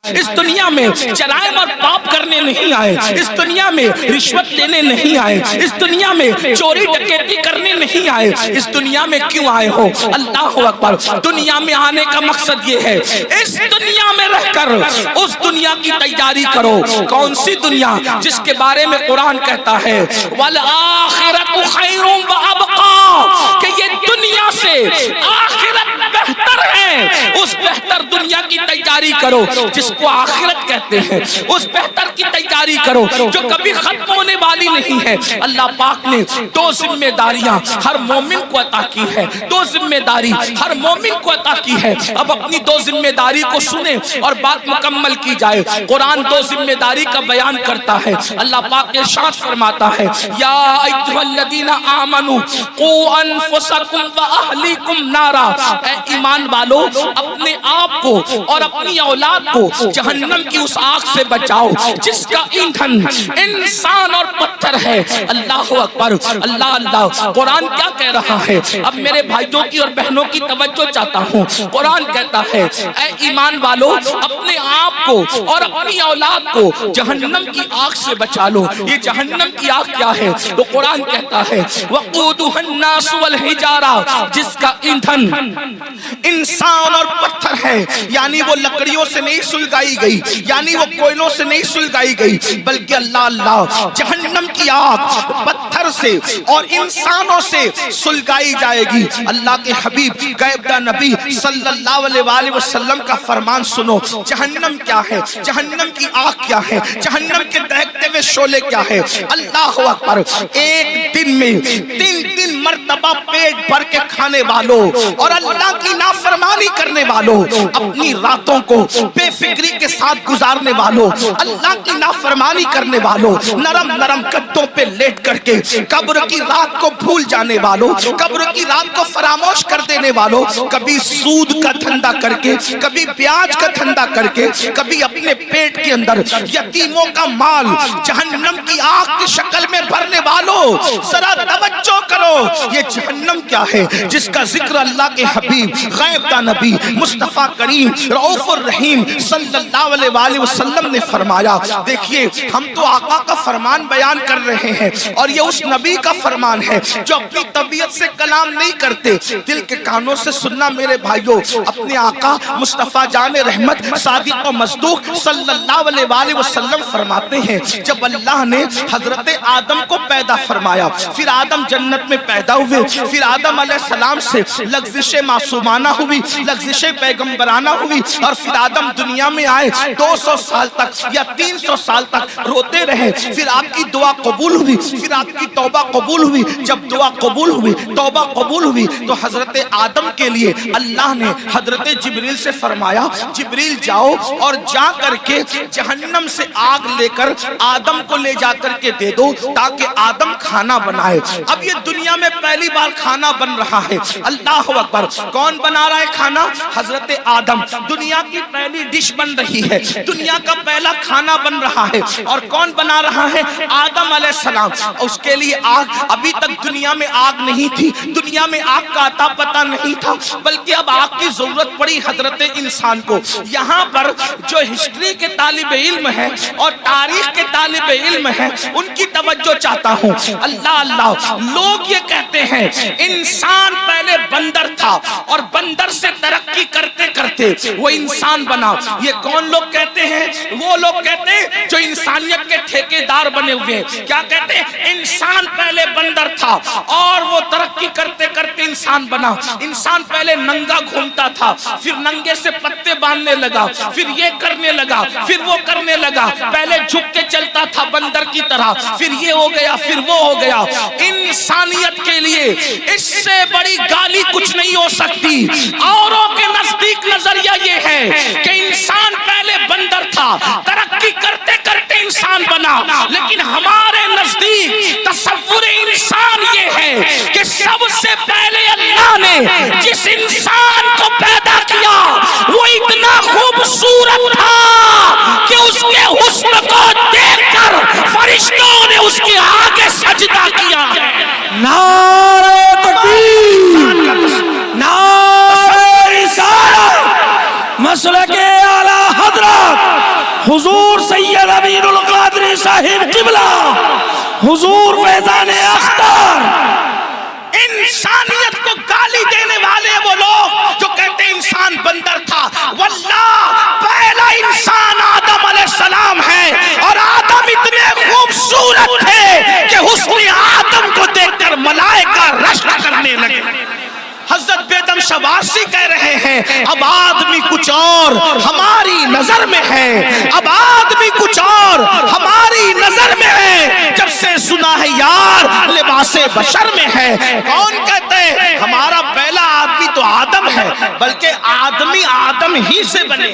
اس دنیا میں جرائم اور پاپ کرنے نہیں آئے، اس دنیا میں رشوت لینے نہیں آئے، اس دنیا میں چوری ڈکیتی کرنے نہیں آئے۔ اس دنیا میں کیوں آئے ہو؟ اللہ اکبر۔ دنیا میں آنے کا مقصد یہ ہے اس دنیا میں رہ کر اس دنیا کی تیاری کرو۔ کون سی دنیا؟ جس کے بارے میں قرآن کہتا ہے وَالْآخِرَةُ خَيْرٌ وَأَبْقَىٰ، کہ یہ دنیا سے آخرت بہتر ہے۔ اس بہتر دنیا کی تیاری کرو جس کو آخرت کہتے ہیں، اس بہتر کی تیاری کرو جو کبھی ختم ہونے والی نہیں ہے۔ اللہ پاک نے دو ذمہ داریاں ہر مومن کو عطا کی ہے، دو ذمہ داری ہر مومن کو عطا کی ہے۔ اب اپنی دو ذمہ داری کو سنیں اور بات مکمل کی جائے۔ قرآن دو ذمہ داری کا بیان کرتا ہے۔ اللہ پاک ارشاد فرماتا ہے یا ایھا الذین آمنوا قوا انفسکم واہلیکم نارا، اے ایمان والو اپنے آپ کو اور اپنی اولاد کو جہنم کی اس آگ سے بچاؤ جس کا ایندھن انسان اور پتھر ہے۔ اللہ اکبر، اللہ اللہ۔ قرآن کیا کہہ رہا ہے؟ اب میرے بھائیوں کی اور بہنوں کی توجہ چاہتا ہوں۔ قرآن کہتا ہے اے ایمان والو اپنے آپ کو اور اپنی اولاد کو جہنم کی آگ سے بچا لو۔ یہ جہنم کی آگ کیا ہے؟ تو قرآن کہتا ہے وقودها الناس والحجارہ، جس کا ایندھن انسان اور پتھر ہے، یعنی وہ لکڑیوں سے نہیں سلگائی گئی، یعنی وہ کوئلوں سے نہیں سلگائی گئی، بلکہ اللہ اللہ جہنم کی آگ پتھر سے اور انسانوں سے سلگائی جائے گی۔ اللہ کے حبیب غیبدہ نبی صلی اللہ علیہ وآلہ وسلم کا فرمان سنو۔ جہنم کیا ہے؟ جہنم کی آگ کیا ہے؟ جہنم کے دہکتے ہوئے شعلے کیا ہے؟ اللہ اکبر۔ ایک دن میں تین مرتبہ پیٹ بھر کے کھانے والوں اور اللہ کی نافرمانی کرنے والوں، اپنی راتوں کو بے فکری کے ساتھ گزارنے والوں، اللہ کی نافرمانی کرنے والوں، نرم نرم گدوں پہ لیٹ کر کے قبر کی رات کو بھول جانے والوں، قبر کی رات کو فراموش کر دینے والوں، کبھی سود کا دھندا کر کے، کبھی بیاج کا دھندا کر کے، کبھی اپنے پیٹ کے اندر یتیموں کا مال جہنم کی آگ کی شکل میں بھرنے والوں، ذرا توجہ کرو۔ یہ جہنم کیا ہے جس کا ذکر اللہ کے حبیب غیبدہ نبی مصطفیٰ کریم رؤوف الرحیم صلی اللہ علیہ وآلہ وسلم نے فرمایا۔ دیکھیے ہم تو آقا کا فرمان بیان کر رہے ہیں اور یہ اس نبی کا فرمان ہے جو اپنی طبیعت سے کلام نہیں کرتے، دل کے کانوں سے سننا میرے بھائیوں۔ اپنے آقا مصطفیٰ جان رحمت صادق و مصدوق صلی اللہ علیہ وآلہ وسلم فرماتے ہیں جب اللہ نے حضرت آدم کو پیدا فرمایا، پھر آدم جنت میں پیدا ہوئے، پھر آدم علیہ السلام سے لغزش معصومانہ ہوئی، لغزش پیغمبرانہ ہوئی، اور پھر آدم دنیا میں آئے 200 سال تک یا 300 سال تک روتے رہے، پھر آپ کی دعا قبول ہوئی، پھر آپ کی توبہ قبول ہوئی۔ جب دعا قبول ہوئی، توبہ قبول ہوئی، تو حضرت آدم کے لیے اللہ نے حضرت جبریل سے فرمایا جبریل جاؤ اور جا کر کے جہنم سے آگ لے کر آدم کو لے جا کر کے دے دو تاکہ آدم کھانا بنائے۔ اب یہ دنیا میں پہلی بار کھانا بن رہا ہے۔ اللہ اکبر۔ کون بنا رہا ہے کھانا؟ حضرت آدم۔ دنیا کی پہلی ڈش بن رہی ہے، دنیا کا پہلا کھانا بن رہا ہے، اور کون بنا رہا ہے؟ آدم علیہ السلام۔ اس کے لیے آگ، ابھی تک دنیا میں آگ نہیں تھی، دنیا میں آگ کا عطا پتہ نہیں تھا، بلکہ اب آگ کی ضرورت پڑی حضرت انسان کو۔ یہاں پر جو ہسٹری کے طالب علم ہیں اور تاریخ کے طالب علم ہیں ان کی توجہ چاہتا ہوں۔ اللہ اللہ۔ لوگ یہ کہتے ہیں انسان پہلے بندر تھا اور بندر سے ترقی کرتے کرتے وہ انسان بنا۔ یہ کون لوگ کہتے ہیں؟ وہ لوگ کہتے ہیں جو انسانیت کے ٹھیکیدار بنے ہوئے ہیں۔ کیا کہتے ہیں؟ انسان پہلے بندر تھا اور وہ ترقی کرتے کرتے انسان بنا۔ انسان پہلے ننگا گھومتا تھا، پھر ننگے سے پتے باندھنے لگا، پھر یہ کرنے لگا، پھر وہ کرنے لگا، پہلے جھک کے چلتا تھا بندر کی طرح، پھر یہ ہو گیا، پھر وہ ہو گیا۔ انسانیت کے لیے اس سے بڑی گالی کچھ نہیں ہو سکتی۔ اوروں کے نزدیک نظریہ یہ ہے کہ انسان پہلے بندر تھا، ترقی کرتے کرتے انسان بنا، لیکن ہمارے نزدیک تصور انسان یہ ہے کہ سب سے پہلے اللہ نے جس انسان کو پیدا کیا وہ اتنا خوبصورت تھا کہ اس کے حسن کو دیکھ کر فرشتوں نے اس کے آگے سجدہ کیا ہے۔ نعرہ تکبیر، نعرہ رسالت، مسلک اعلیٰ حضرت حضور سید امین القادری صاحب قبلہ، حضور فیضان اختر۔ انسانیت کو گالی دینے والے وہ لوگ جو کہتے ہیں انسان بندر تھا، واللہ پہلا انسان آدم علیہ السلام ہے، اور آدم اتنے خوبصورت تھے کہ حسن آدم کو دیکھ کر ملائکہ رشک کرنے لگے۔ حضرت بیدم شواسی کہہ رہے ہیں اب آدمی کچھ اور ہماری نظر میں ہے، اب آدمی کچھ اور ہماری نظر میں ہے، جب سے سنا ہے یار لباس بشر میں ہے۔ کون کہتے ہیں ہمارا پہلا آدمی تو آدم ہے، بلکہ آدمی آدم ہی سے بنے۔